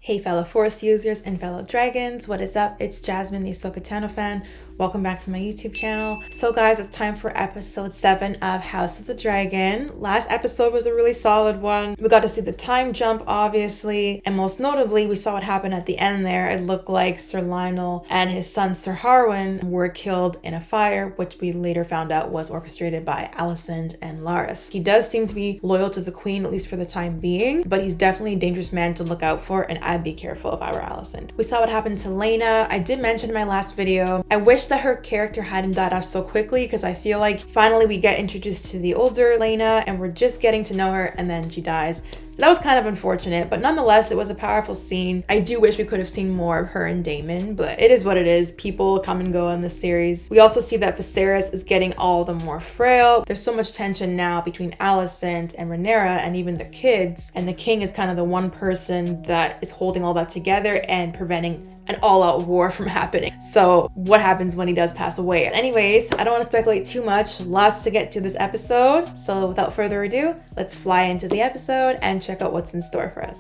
Hey fellow Force users and fellow dragons, what is up? It's Jasmine, the AhsokaTanoFan. Welcome back to my YouTube channel. So guys, it's time for episode 7 of House of the Dragon. Last episode was a really solid one. We got to see the time jump, obviously, and most notably, we saw what happened at the end there. It looked like Sir Lionel and his son Sir Harwin were killed in a fire, which we later found out was orchestrated by Alicent and Larys. He does seem to be loyal to the queen, at least for the time being, but he's definitely a dangerous man to look out for, and I'd be careful if I were Alicent. We saw what happened to Helaena. I did mention in my last video, I wish that her character hadn't died off so quickly, because I feel like finally we get introduced to the older Helaena and we're just getting to know her, and then she dies. That was kind of unfortunate, but nonetheless, it was a powerful scene. I do wish we could have seen more of her and Daemon, but it is what it is. People come and go in this series. We also see that Viserys is getting all the more frail. There's so much tension now between Alicent and Rhaenyra and even their kids, and the king is kind of the one person that is holding all that together and preventing an all-out war from happening. So what happens when he does pass away? Anyways, I don't want to speculate too much. Lots to get to this episode. So without further ado, let's fly into the episode and check out what's in store for us.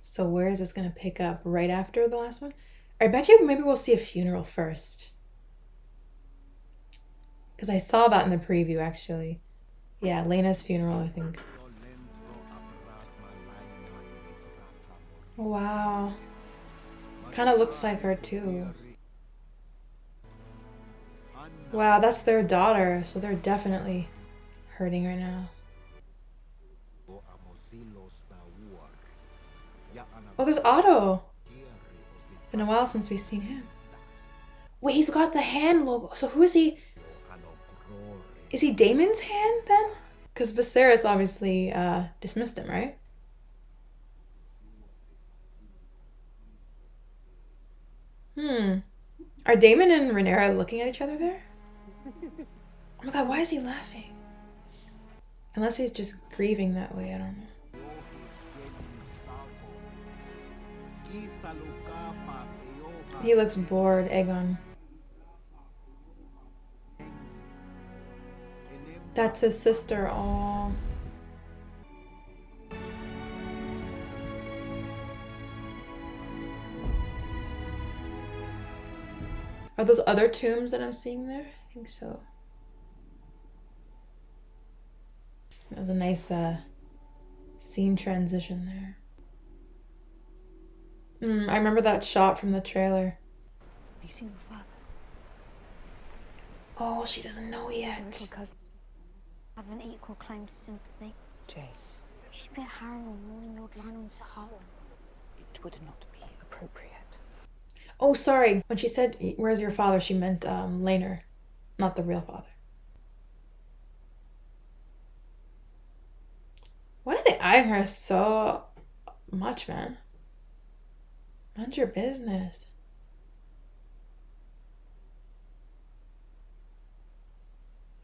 So where is this gonna pick up? Right after the last one? I bet you maybe we'll see a funeral first. Because I saw that in the preview, actually. Yeah, Lena's funeral, I think. Wow. Kind of looks like her too. Wow, that's their daughter, so they're definitely hurting right now. Oh, there's Otto. Been a while since we've seen him. Wait, he's got the hand logo. So who is he? Is he Daemon's hand then? Because Viserys obviously dismissed him, right? Are Daemon and Rhaenyra looking at each other there? Oh my god, why is he laughing? Unless he's just grieving that way, I don't know. He looks bored, Aegon. That's his sister, aww. Are those other tombs that I'm seeing there? I think so. That was a nice scene transition there. I remember that shot from the trailer. Have you seen your father? Oh, she doesn't know yet. Little cousin. Have an equal claim to sympathy. Jace, She bit Harrow more than Lord Lionel and Sir Harwin. it would not be appropriate. Oh, sorry. When she said, "Where's your father?" she meant Laenor, not the real father. Why are they eyeing her so much, man? Mind your business.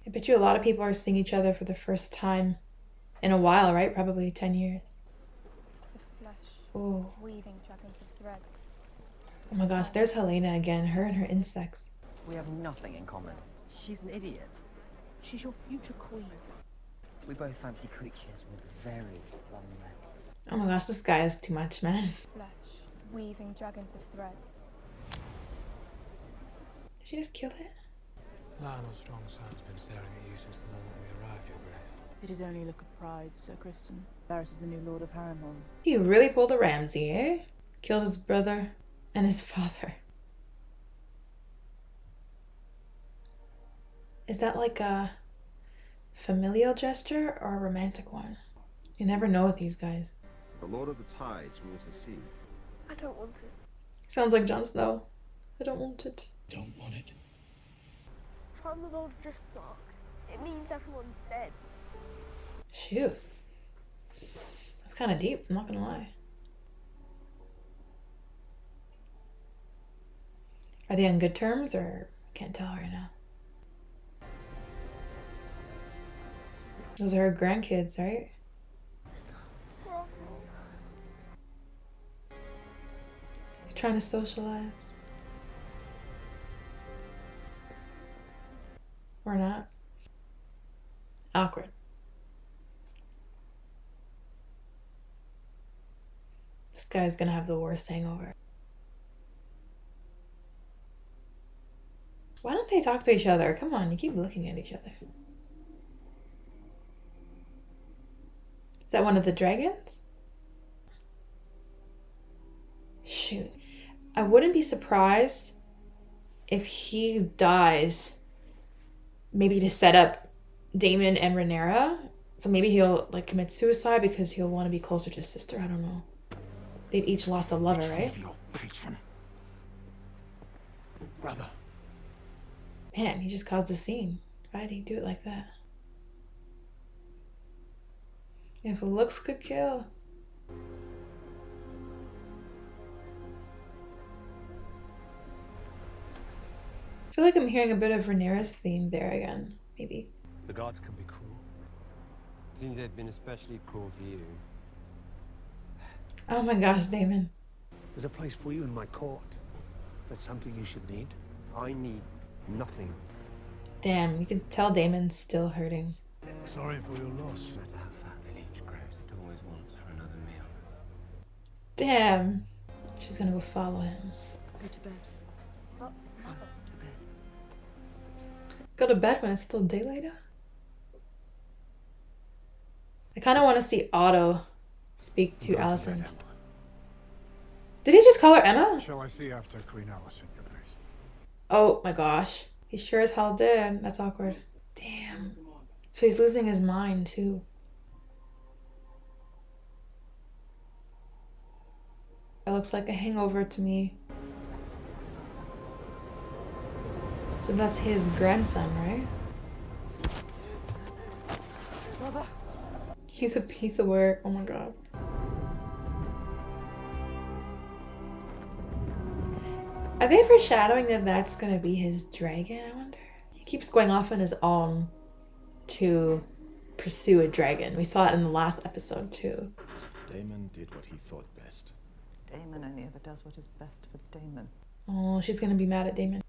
I bet you a lot of people are seeing each other for the first time in a while, right? Probably 10 years. The flesh, Oh. weaving dragons of thread. Oh my gosh, there's Helaena again, her and her insects. We have nothing in common. She's an idiot. She's your future queen. We both fancy creatures with very long legs. Oh my gosh, this guy is too much, man. Flesh, weaving dragons of thread. Did she just kill it? Lionel Strongsun's been staring at you since the moment we arrived, Your Grace. It is only a look of pride, Sir Kristen. Varys is the new Lord of Harrenhal. He really pulled a Ramsay, eh? Killed his brother and his father. Is that like a familial gesture or a romantic one? You never know with these guys. The Lord of the Tides rules the sea. I don't want it. Sounds like Jon Snow. I don't want it. Don't want it. If I'm the Lord of Driftmark, it means everyone's dead. Shoot. That's kind of deep, I'm not gonna lie. Are they on good terms or can't tell right now? Those are her grandkids, right? He's trying to socialize. Or not. Awkward. This guy's gonna have the worst hangover. Why don't they talk to each other? Come on, you keep looking at each other. Is that one of the dragons? Shoot. I wouldn't be surprised if he dies, maybe to set up Daemon and Rhaenyra. So maybe he'll like commit suicide because he'll want to be closer to his sister. I don't know. They've each lost a lover, right? Your patron. Brother. Man, he just caused a scene. Why did he do it like that? If looks could kill. I feel like I'm hearing a bit of Rhaenyra's theme there again, maybe. The gods can be cruel. Seems they've been especially cruel to you. Oh my gosh, Daemon. There's a place for you in my court. That's something you should need. I need nothing. Damn, you can tell Daemon's still hurting. Sorry for your loss. No matter how fat the leech grows, it always wants for another meal. Damn. She's gonna go follow him. Go to bed. What? Mother. Go to bed when it's still daylight out? I kind of want to see Otto speak to Alicent. Did he just call her Emma? Shall I see after Queen Alicent, your grace? Oh my gosh. He sure as hell did. That's awkward. Damn. So he's losing his mind too. That looks like a hangover to me. So that's his grandson, right? Mother. He's a piece of work. Oh my god. Are they foreshadowing that that's gonna be his dragon, I wonder? He keeps going off on his own to pursue a dragon. We saw it in the last episode too. Daemon did what he thought best. Daemon only ever does what is best for Daemon. Oh, she's gonna be mad at Daemon.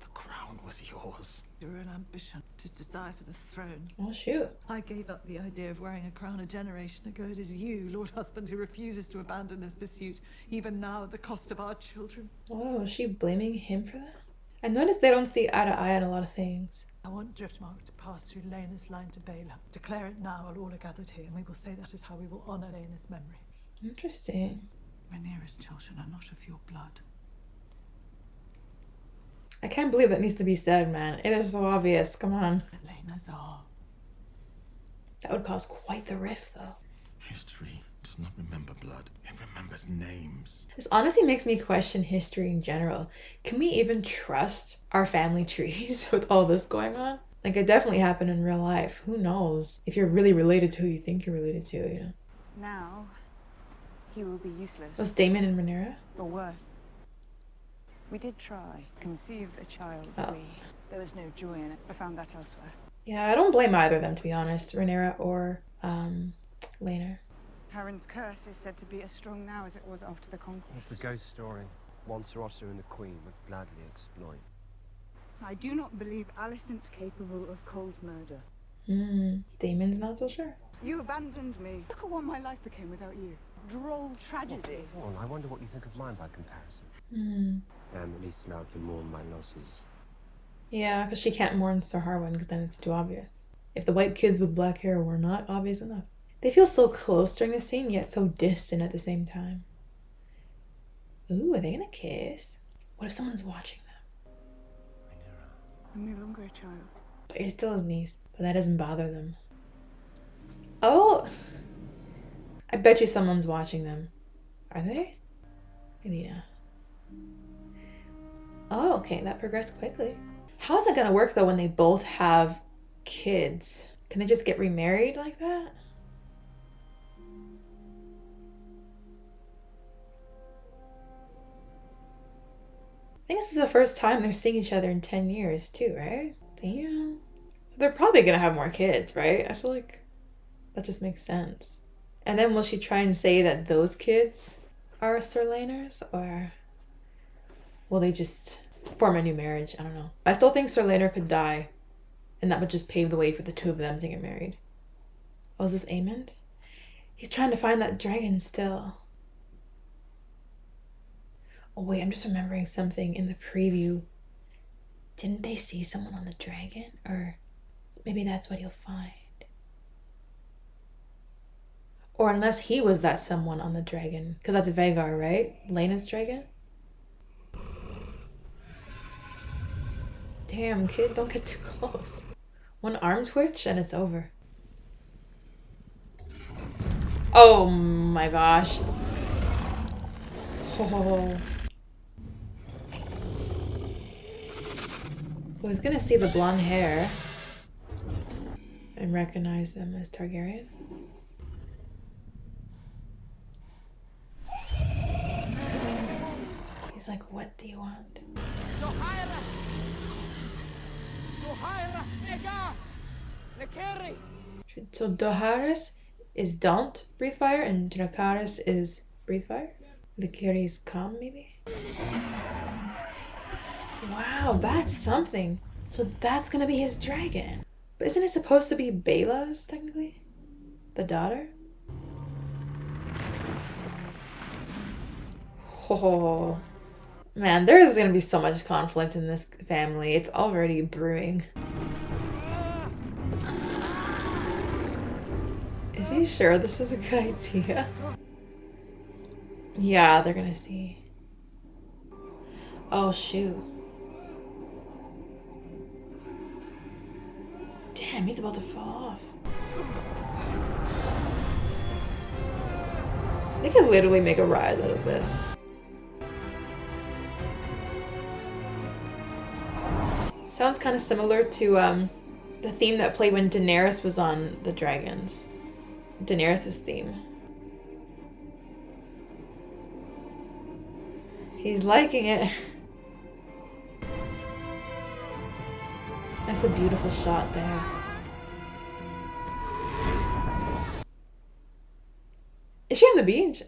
The crown was yours. Your own ambition, 'tis desire for the throne. Oh shoot. I gave up the idea of wearing a crown a generation ago. It is you, Lord Husband, who refuses to abandon this pursuit, even now at the cost of our children. Oh, is she blaming him for that? I noticed they don't see eye to eye on a lot of things. I want Driftmark to pass through Lena's line to Baelor. Declare it now while all are gathered here, and we will say that is how we will honour Lena's memory. Interesting. Rhaenyra's children are not of your blood. I can't believe that needs to be said, man. It is so obvious. Come on. Lena's are. That would cause quite the rift, though. History does not remember blood. It remembers names. This honestly makes me question history in general. Can we even trust our family trees with all this going on? Like, it definitely happened in real life. Who knows if you're really related to who you think you're related to, you know? Now, he will be useless. Was Daemon and Rhaenyra? Or worse. We did try. Conceived a child. There was no joy in it. I found that elsewhere. Yeah, I don't blame either of them, to be honest. Rhaenyra or, Helaena. Karen's curse is said to be as strong now as it was after the conquest. It's a ghost story. One Sir Otto and the Queen would gladly exploit. I do not believe Alicent's capable of cold murder. Daemon's not so sure. You abandoned me. Look at what my life became without you. Droll tragedy. Well, I wonder what you think of mine by comparison. I'm at least allowed to mourn my losses. Yeah, because she can't mourn Sir Harwin because then it's too obvious. If the white kids with black hair were not obvious enough. They feel so close during the scene, yet so distant at the same time. Ooh, are they gonna kiss? What if someone's watching them? I'm no longer a child. But you're still his niece. But that doesn't bother them. Oh! I bet you someone's watching them. Are they? Maybe not. Oh, okay, that progressed quickly. How is it gonna work though when they both have kids? Can they just get remarried like that? I think this is the first time they're seeing each other in 10 years too, right? Damn. They're probably gonna have more kids, right? I feel like that just makes sense. And then will she try and say that those kids are Sir Laenors, or will they just form a new marriage? I don't know. I still think Sir Laenor could die And that would just pave the way for the two of them to get married. Oh, is this Aemond? He's trying to find that dragon still. Oh wait, I'm just remembering something in the preview. Didn't they see someone on the dragon? Or maybe that's what he'll find. Or unless he was that someone on the dragon. Because that's Vhagar, right? Helena's dragon? Damn, kid, don't get too close. One arm twitch and it's over. Oh my gosh. Oh. Well, he's gonna see the blonde hair and recognize them as Targaryen. He's like, what do you want? So Doharis is don't breathe fire and Dracarys is breathe fire? Lekiri is calm, maybe? Wow, that's something. So that's gonna be his dragon. But isn't it supposed to be Bela's, technically? The daughter? Oh. Man, there is gonna be so much conflict in this family. It's already brewing. Is he sure this is a good idea? Yeah, they're gonna see. Oh, shoot. Damn, he's about to fall off. They could literally make a ride out of this. Sounds kind of similar to the theme that played when Daenerys was on the dragons. Daenerys' theme. He's liking it. That's a beautiful shot there. Is she on the beach?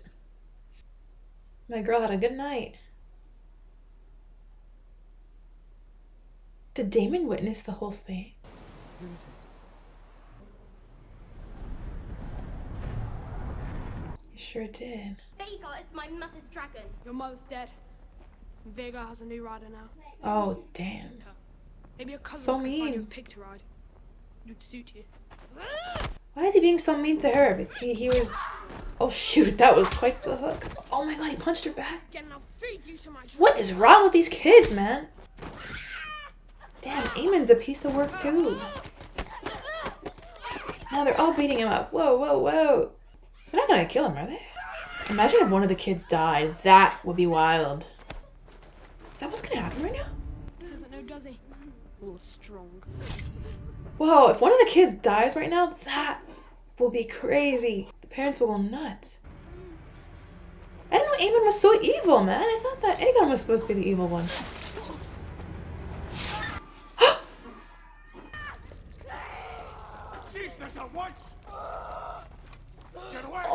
My girl had a good night. Did Daemon witness the whole thing? Who is it? You sure did. Vhagar is my mother's dragon. Your mother's dead. Vhagar has a new rider now. Oh, damn. Maybe your cousins So can find you a mean. pig to ride. It would suit you. Why is he being so mean to her? He was... Oh shoot, that was quite the hook. Oh my god, he punched her back. Again, I'll feed you to my dragon. What is wrong with these kids, man? Damn, Aemond's a piece of work too. Now they're all beating him up. Whoa, whoa, whoa. They're not gonna kill him, are they? Imagine if one of the kids died. That would be wild. Is that what's gonna happen right now? Doesn't know, does he? All strong. Whoa, if one of the kids dies right now, that will be crazy. The parents will go nuts. I didn't know Aemond was so evil, man. I thought that Aegon was supposed to be the evil one.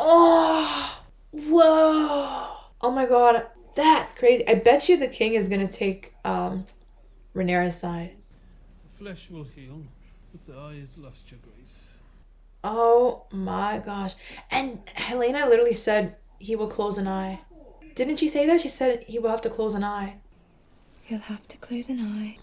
Oh, whoa. Oh my god, that's crazy. I bet you the king is gonna take Rhaenyra's side. The flesh will heal, but the eyes lost your grace. Oh my gosh. And Helaena literally said he will close an eye. Didn't she say that? She said he will have to close an eye. He'll have to close an eye.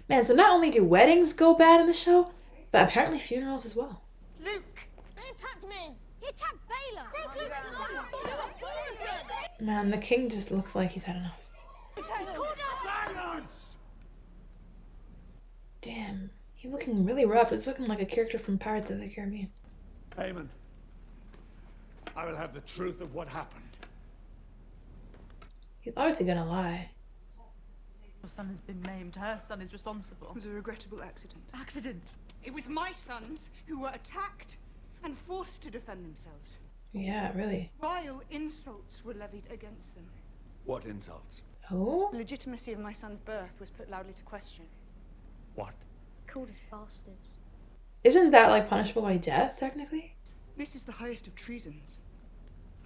Man, so not only do weddings go bad in the show, but apparently funerals as well. Luke! They attacked me! He attacked Baela! Man, the king just looks like he's had enough. Silence! Damn, he's looking really rough. It's looking like a character from Pirates of the Caribbean. Aemond, I will have the truth of what happened. He's obviously gonna lie. Your son has been maimed. Her son is responsible. It was a regrettable accident. Accident. It was my sons who were attacked and forced to defend themselves. Yeah, really. Vile insults were levied against them. What insults? Oh? The legitimacy of my son's birth was put loudly to question. What? Called us bastards. Isn't that like punishable by death, technically? This is the highest of treasons.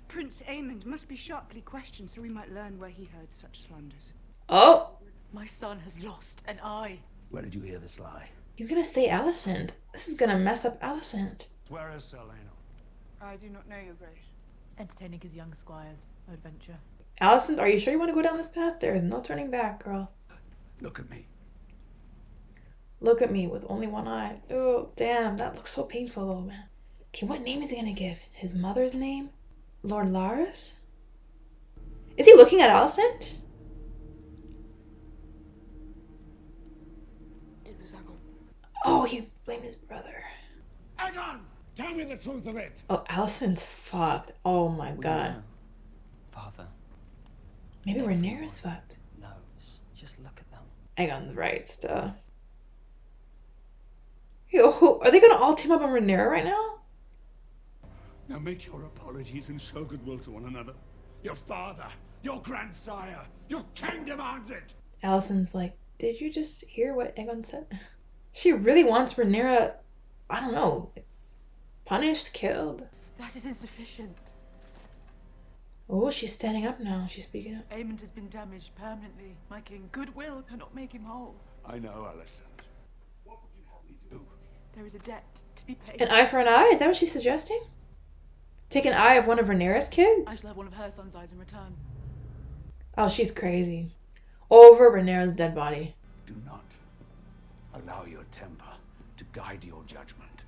Prince Aemond must be sharply questioned so we might learn where he heard such slanders. Oh! My son has lost an eye. Where did you hear this lie? He's gonna say Alicent. This is gonna mess up Alicent. Where is Helaena? I do not know, Your Grace. Entertaining his young squires. Adventure. Alicent, are you sure you want to go down this path? There is no turning back, girl. Look at me. Look at me with only one eye. Oh, damn. That looks so painful, though, man. Okay, what name is he gonna give? His mother's name? Lord Laris? Is he looking at Alicent? It was Aemond. Oh, he blamed his brother. Aegon! Tell me the truth of it! Oh, Alicent's fucked. Oh my god. Father. Maybe Rhaenyra's fucked. Knows. Just look at them. Aegon's right still. Yo, are they gonna all team up on Rhaenyra right now? Now make your apologies and show goodwill to one another. Your father, your grandsire, your king demands it! Alicent's like, did you just hear what Aegon said? She really wants Rhaenyra, I don't know, punished, killed. That is insufficient. Oh, she's standing up now. She's speaking up. Aemond has been damaged permanently. My king, goodwill cannot make him whole. I know, Alicent. What would you have me do? There is a debt to be paid. An eye for an eye? Is that what she's suggesting? Take an eye of one of Rhaenyra's I kids? shall have one of her son's eyes in return. Oh, she's crazy. Over Rhaenyra's dead body. Do not allow your temper to guide your judgment.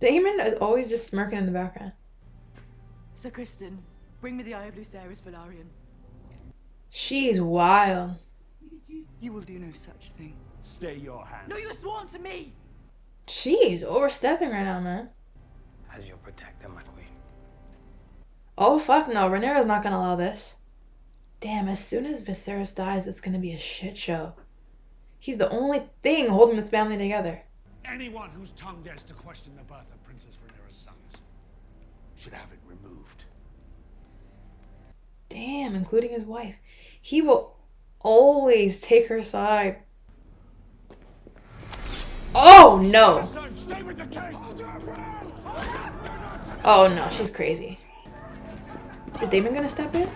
Daemon is always just smirking in the background. Sir Kristen, bring me the eye of Lucerys Velaryon. She's wild. You will do no such thing. Stay your hand. No, you are sworn to me! She's overstepping right now, man. As your protector, my queen. Oh, fuck no. Rhaenyra's not gonna allow this. Damn, as soon as Viserys dies, it's gonna be a shit show. He's the only thing holding this family together. Anyone whose tongue dares to question the birth of Princess Rhaenyra's sons should have it removed. Damn, including his wife. He will always take her side. Oh, no. Stay with the king. Oh, no, she's crazy. Is Daemon gonna step in?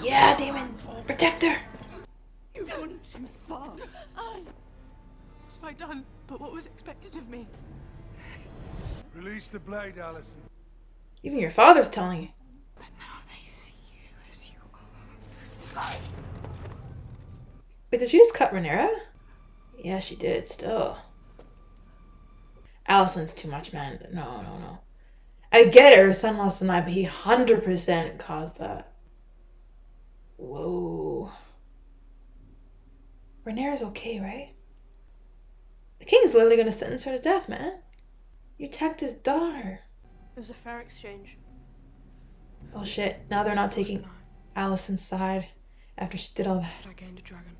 Yeah, Daemon. Protect her. You've gone too far. What have I done but what was expected of me? Release the blade, Alicent. Even your father's telling you. But now they see you as you are. Wait, did she just cut Rhaenyra? Yeah, she did, still. Alicent's too much, man. No. I get it, her son lost an eye, but he 100% caused that. Whoa. Rhaenyra's okay, right? The king is literally gonna sentence her to death, man. You attacked his daughter. It was a fair exchange. Oh shit, now they're not taking Alicent's side after she did all that. But I gained a dragon.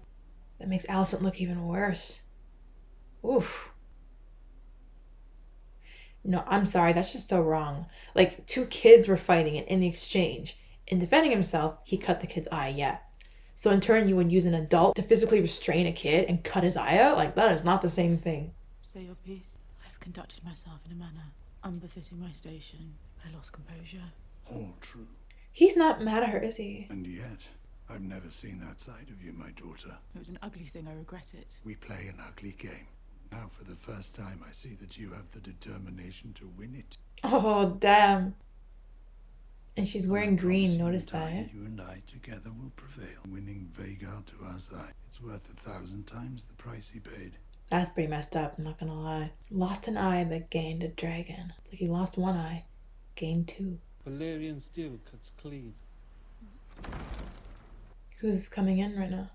That makes Alicent look even worse. Oof. No, I'm sorry, that's just so wrong. Like, two kids were fighting, and in the exchange, in defending himself, he cut the kid's eye, yeah. So in turn, you would use an adult to physically restrain a kid and cut his eye out? Like, that is not the same thing. Say your piece. I've conducted myself in a manner unbefitting my station. I lost composure. All true. He's not mad at her, is he? And yet, I've never seen that side of you, my daughter. It was an ugly thing, I regret it. We play an ugly game. Now, for the first time, I see that you have the determination to win it. Oh, damn. And she's wearing green, notice that, eh? You and I together will prevail. Winning Vhagar to our side. It's worth 1,000 times the price he paid. That's pretty messed up, I'm not gonna lie. Lost an eye, but gained a dragon. It's like he lost one eye, gained two. Valyrian steel cuts clean. Who's coming in right now?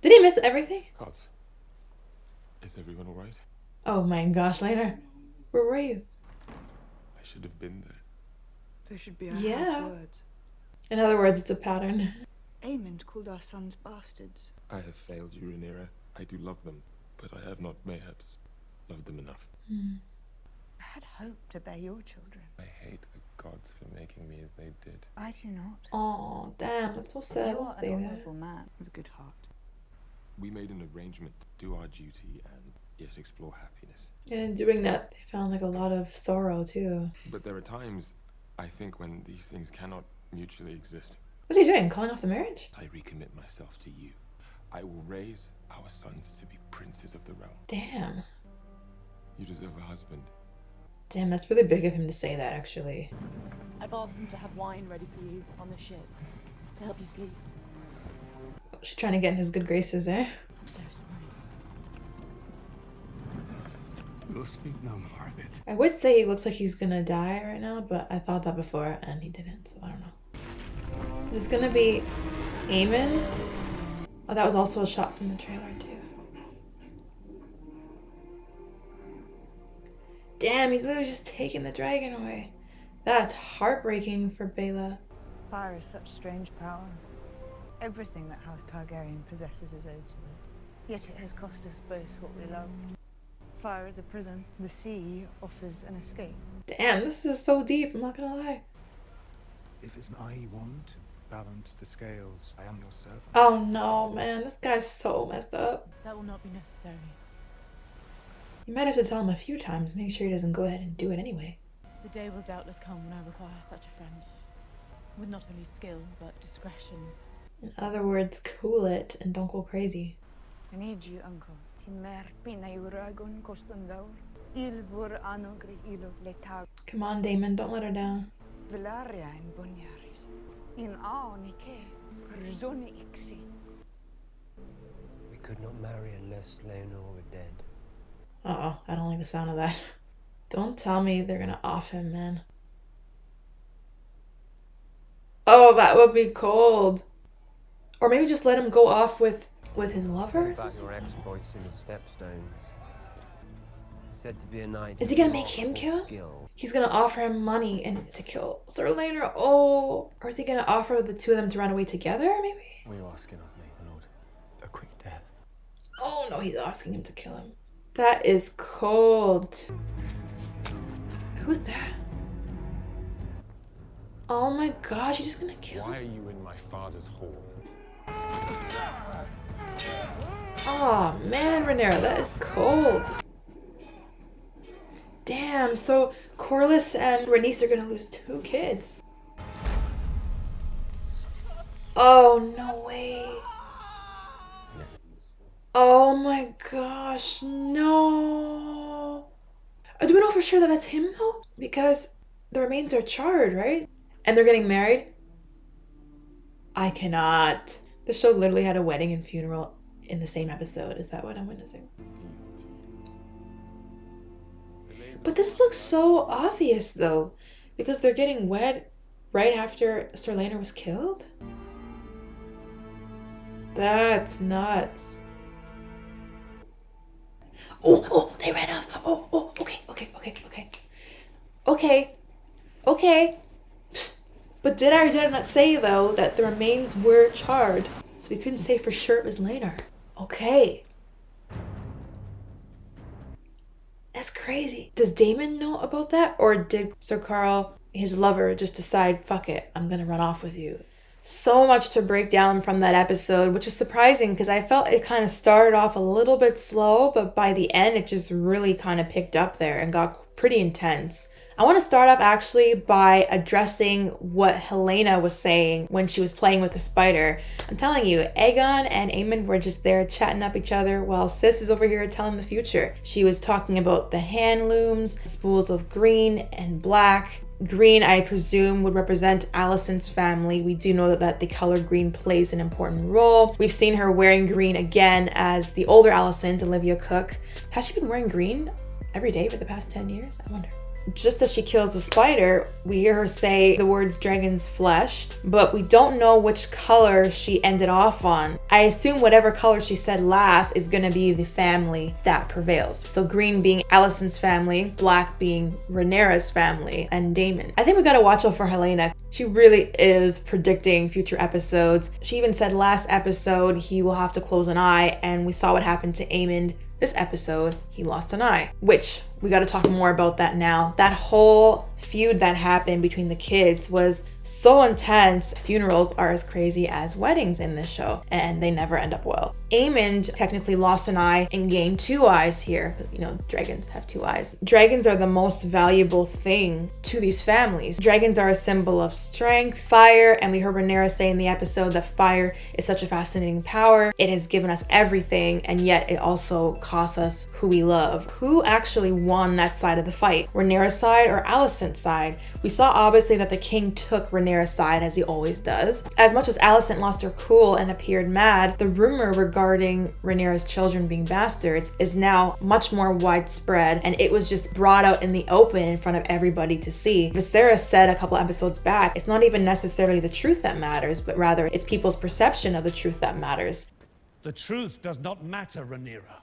Did he miss everything? Cut. Is everyone alright? Oh my gosh, later. Where were you? I should have been there. There should be a Yeah. house words. In other words, it's a pattern. Aemond called our sons bastards. I have failed you, Rhaenyra. I do love them, but I have not mayhaps loved them enough. I had hoped to bear your children. I hate the gods for making me as they did. I do not. Oh, damn, that's so sad. You Don't are say an that. honourable man with a good heart. We made an arrangement to do our duty and yet explore happiness. And in doing that, they found like a lot of sorrow too. But there are times, I think, when these things cannot mutually exist. What's he doing? Calling off the marriage? I recommit myself to you. I will raise our sons to be princes of the realm. Damn. You deserve a husband. Damn, that's really big of him to say that, actually. I've asked them to have wine ready for you on the ship to help you sleep. She's trying to get in his good graces, eh? I'm so sorry. We'll speak no more of it. I would say he looks like he's gonna die right now, but I thought that before and he didn't, so I don't know. Is this gonna be Aemond? Oh, that was also a shot from the trailer too. Damn, he's literally just taking the dragon away. That's heartbreaking for Bela. Fire is such strange power. Everything that House Targaryen possesses is owed to it. Yet it has cost us both what we love. Fire is a prison. The sea offers an escape. Damn, this is so deep, I'm not gonna lie. If it's an eye you want, balance the scales. I am your servant. Oh no, man, this guy's so messed up. That will not be necessary. You might have to tell him a few times, make sure he doesn't go ahead and do it anyway. The day will doubtless come when I require such a friend. With not only skill, but discretion. In other words, cool it and don't go crazy. I need you, uncle. Come on, Damon, don't let her down. We could not marry unless Helaena were dead. Uh-oh, I don't like the sound of that. Don't tell me they're gonna off him, man. Oh, that would be cold. Or maybe just let him go off with his lover? About your exploits in the Stepstones. Said to be a knight. Is he gonna make him kill? He's gonna offer him money and to kill Sir Helaena. Oh, or is he gonna offer the two of them to run away together? Maybe. What are you asking of me, my lord? A quick death. Oh no, he's asking him to kill him. That is cold. Who's that? Oh my gosh, he's just gonna kill him. Why are you in my father's hall? Oh man, Rhaenyra, that is cold. Damn, so Corlys and Rhaenys are gonna lose 2 kids. Oh, no way. Oh my gosh, no. Do we know for sure that that's him though? Because the remains are charred, right? And they're getting married? I cannot. The show literally had a wedding and funeral in the same episode. Is that what I'm witnessing? But this looks so obvious though, because they're getting wed right after Sir Helaena was killed? That's nuts. Oh, they ran off. Oh, okay. But did I or did I not say though that the remains were charred? So we couldn't say for sure it was Helaena. Okay. That's crazy. Does Daemon know about that? Or did Sir Carl, his lover, just decide, fuck it, I'm gonna run off with you? So much to break down from that episode, which is surprising because I felt it kind of started off a little bit slow, but by the end it just really kind of picked up there and got pretty intense. I want to start off actually by addressing what Helaena was saying when she was playing with the spider. I'm telling you, Aegon and Aemond were just there chatting up each other while Sis is over here telling the future. She was talking about the hand looms, spools of green and black. Green, I presume, would represent Alicent's family. We do know that the color green plays an important role. We've seen her wearing green again as the older Alicent, Olivia Cook. Has she been wearing green every day for the past 10 years? I wonder. Just as she kills the spider, we hear her say the words dragon's flesh, but we don't know which color she ended off on. I assume whatever color she said last is gonna be the family that prevails. So green being Alicent's family, black being Rhaenyra's family, and Daemon. I think we gotta watch out for Helaena. She really is predicting future episodes. She even said last episode he will have to close an eye, and we saw what happened to Aemond. This episode, he lost an eye, which We got to talk more about that now. That whole feud that happened between the kids was so intense. Funerals are as crazy as weddings in this show, and they never end up well. Aemond technically lost an eye and gained 2 eyes here. You know, dragons have 2 eyes. Dragons are the most valuable thing to these families. Dragons are a symbol of strength, fire, and we heard Rhaenyra say in the episode that fire is such a fascinating power. It has given us everything, and yet it also costs us who we love. Who actually won that side of the fight? Rhaenyra's side or Alicent's side? We saw obviously that the king took Rhaenyra's side, as he always does. As much as Alicent lost her cool and appeared mad, the rumor regarding Rhaenyra's children being bastards is now much more widespread, and it was just brought out in the open in front of everybody to see. Viserys said a couple episodes back, it's not even necessarily the truth that matters, but rather it's people's perception of the truth that matters. The truth does not matter, Rhaenyra.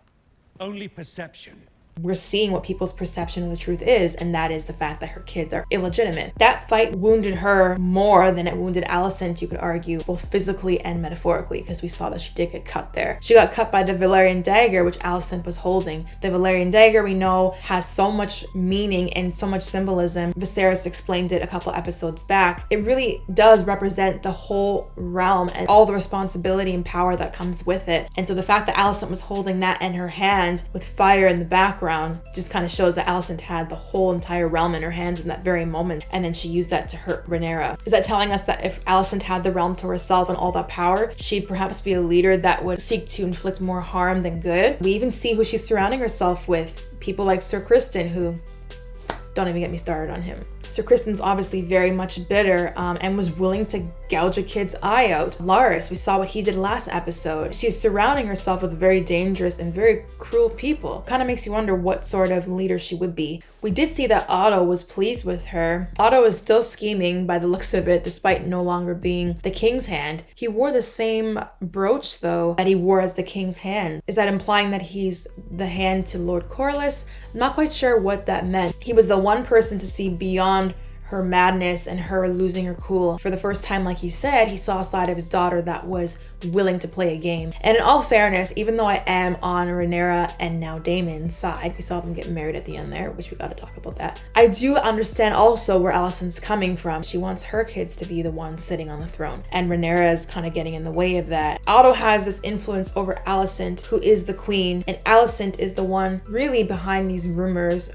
Only perception. We're seeing what people's perception of the truth is, and that is the fact that her kids are illegitimate. That fight wounded her more than it wounded Alicent, you could argue, both physically and metaphorically, because we saw that she did get cut there. She got cut by the Valyrian dagger, which Alicent was holding. The Valyrian dagger, we know, has so much meaning and so much symbolism. Viserys explained it a couple episodes back. It really does represent the whole realm and all the responsibility and power that comes with it. And so the fact that Alicent was holding that in her hand with fire in the background just kind of shows that Alicent had the whole entire realm in her hands in that very moment, and then she used that to hurt Rhaenyra. Is that telling us that if Alicent had the realm to herself and all that power, she'd perhaps be a leader that would seek to inflict more harm than good? We even see who she's surrounding herself with. People like Sir Criston, who, don't even get me started on him. Sir Criston's obviously very much bitter and was willing to gouge a kid's eye out. Larys, we saw what he did last episode. She's surrounding herself with very dangerous and very cruel people. Kind of makes you wonder what sort of leader she would be. We did see that Otto was pleased with her. Otto is still scheming by the looks of it, despite no longer being the king's hand. He wore the same brooch, though, that he wore as the king's hand. Is that implying that he's the hand to Lord Corlys? I'm not quite sure what that meant. He was the one person to see beyond her madness and her losing her cool. For the first time, like he said, he saw a side of his daughter that was willing to play a game. And in all fairness, even though I am on Rhaenyra and now Daemon's side, we saw them get married at the end there, which we got to talk about that. I do understand also where Alicent's coming from. She wants her kids to be the ones sitting on the throne, and Rhaenyra is kind of getting in the way of that. Otto has this influence over Alicent, who is the queen, and Alicent is the one really behind these rumors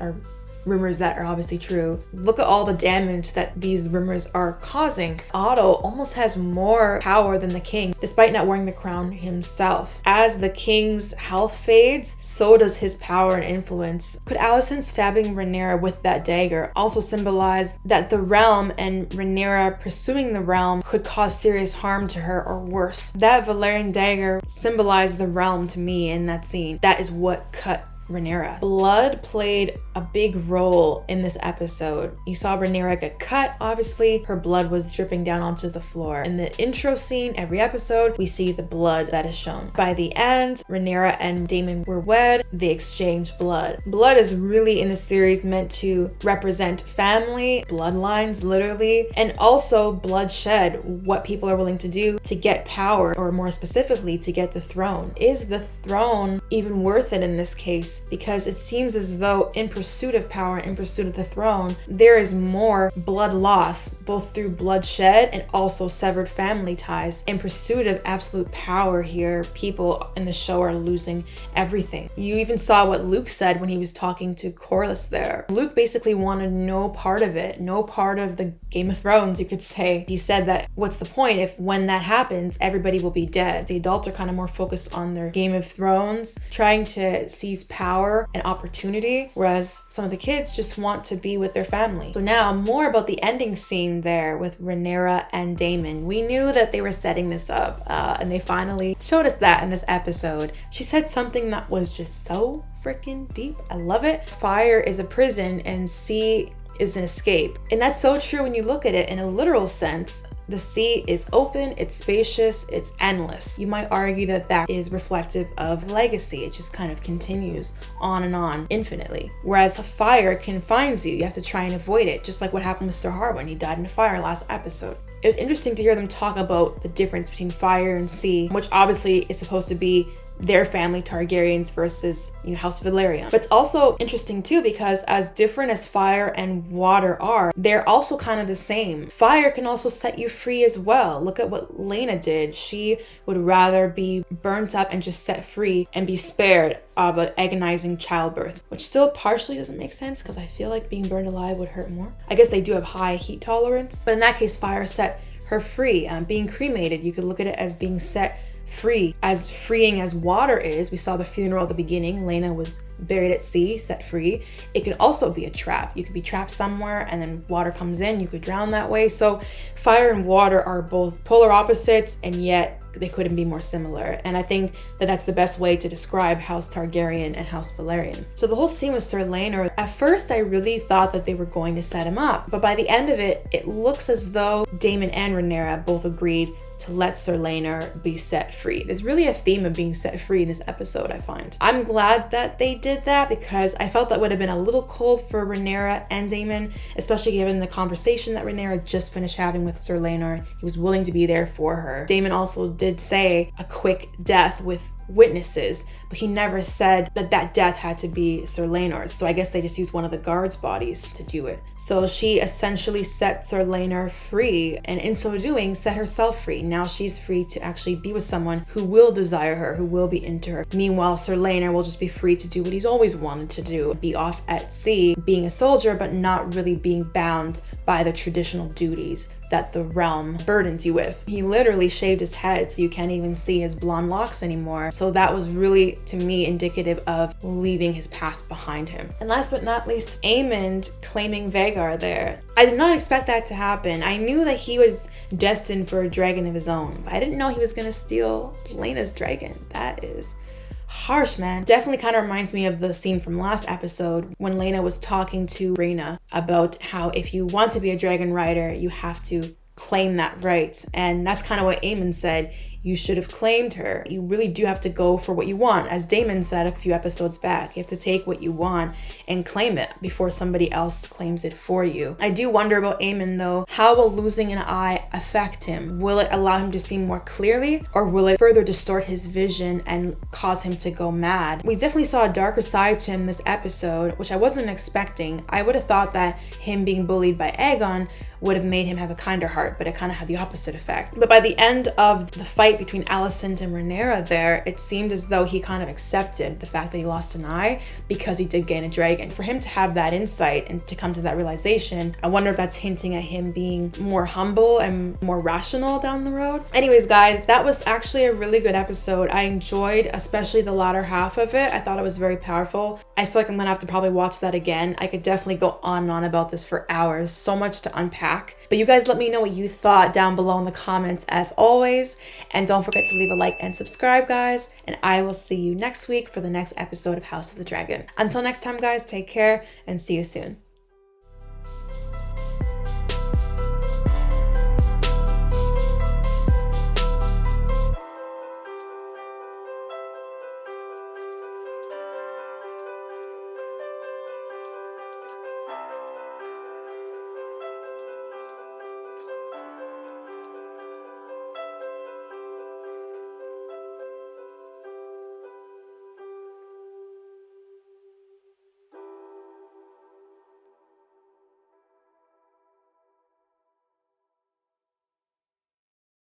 that are obviously true. Look at all the damage that these rumors are causing. Otto almost has more power than the king, despite not wearing the crown himself. As the king's health fades, so does his power and influence. Could Alicent stabbing Rhaenyra with that dagger also symbolize that the realm and Rhaenyra pursuing the realm could cause serious harm to her, or worse? That Valyrian dagger symbolized the realm to me in that scene. That is what cut Rhaenyra. Blood played a big role in this episode. You saw Rhaenyra get cut, obviously. Her blood was dripping down onto the floor. In the intro scene, every episode, we see the blood that is shown. By the end, Rhaenyra and Daemon were wed. They exchanged blood. Blood is really in the series meant to represent family, bloodlines, literally, and also bloodshed, what people are willing to do to get power, or more specifically, to get the throne. Is the throne even worth it in this case? Because it seems as though in pursuit of power and in pursuit of the throne, there is more blood loss, both through bloodshed and also severed family ties. In pursuit of absolute power here, people in the show are losing everything. You even saw what Luke said when he was talking to Corlys there. Luke basically wanted no part of it, no part of the Game of Thrones, you could say. He said that what's the point if when that happens, everybody will be dead. The adults are kind of more focused on their Game of Thrones, trying to seize power and opportunity, whereas some of the kids just want to be with their family. So now more about the ending scene there with Rhaenyra and Daemon. We knew that they were setting this up, and they finally showed us that in this episode. She said something that was just so freaking deep. I love it. Fire is a prison and sea is an escape. And that's so true when you look at it in a literal sense. The sea is open, it's spacious, it's endless. You might argue that that is reflective of legacy. It just kind of continues on and on infinitely. Whereas fire confines you. You have to try and avoid it, just like what happened with Sir Harwin. He died in a fire last episode. It was interesting to hear them talk about the difference between fire and sea, which obviously is supposed to be their family Targaryens versus, you know, House Velaryon. But it's also interesting too, because as different as fire and water are, they're also kind of the same. Fire can also set you free as well. Look at what Helaena did. She would rather be burnt up and just set free and be spared of an agonizing childbirth, which still partially doesn't make sense because I feel like being burned alive would hurt more. I guess they do have high heat tolerance, but in that case, fire set her free. Being cremated, you could look at it as being set free. As freeing as water is, we saw the funeral at the beginning. Helaena was buried at sea, set free. It could also be a trap. You could be trapped somewhere and then water comes in, you could drown that way. So fire and water are both polar opposites, and yet they couldn't be more similar. And I think that that's the best way to describe House Targaryen and House Velaryon. So the whole scene with Sir Laenor, at first I really thought that they were going to set him up, but by the end of it, it looks as though Daemon and Rhaenyra both agreed to let Sir Laenor be set free. There's really a theme of being set free in this episode, I find. I'm glad that they did that because I felt that would have been a little cold for Rhaenyra and Daemon, especially given the conversation that Rhaenyra just finished having with Sir Laenor. He was willing to be there for her. Daemon also did say a quick death with witnesses, but he never said that that death had to be Sir Laenor's. So I guess they just used one of the guards' bodies to do it. So she essentially set Sir Laenor free, and in so doing, set herself free. Now she's free to actually be with someone who will desire her, who will be into her. Meanwhile, Sir Laenor will just be free to do what he's always wanted to do, be off at sea, being a soldier, but not really being bound by the traditional duties that the realm burdens you with. He literally shaved his head so you can't even see his blonde locks anymore. So that was really, to me, indicative of leaving his past behind him. And last but not least, Aemond claiming Vhagar there. I did not expect that to happen. I knew that he was destined for a dragon of his own, but I didn't know he was gonna steal Helena's dragon. That is harsh, man. Definitely kind of reminds me of the scene from last episode when Helaena was talking to Rhaena about how if you want to be a dragon rider, you have to claim that right. And that's kind of what Aemond said. You should have claimed her. You really do have to go for what you want. As Daemon said a few episodes back, you have to take what you want and claim it before somebody else claims it for you. I do wonder about Aemond though. How will losing an eye affect him? Will it allow him to see more clearly, or will it further distort his vision and cause him to go mad? We definitely saw a darker side to him this episode, which I wasn't expecting. I would have thought that him being bullied by Aegon would have made him have a kinder heart, but it kind of had the opposite effect. But by the end of the fight between Alicent and Rhaenyra there, it seemed as though he kind of accepted the fact that he lost an eye because he did gain a dragon. For him to have that insight and to come to that realization, I wonder if that's hinting at him being more humble and more rational down the road. Anyways, guys, that was actually a really good episode. I enjoyed especially the latter half of it. I thought it was very powerful. I feel like I'm gonna have to probably watch that again. I could definitely go on and on about this for hours. So much to unpack. But you guys let me know what you thought down below in the comments as always. And don't forget to leave a like and subscribe, guys. And I will see you next week for the next episode of House of the Dragon. Until next time, guys, take care and see you soon.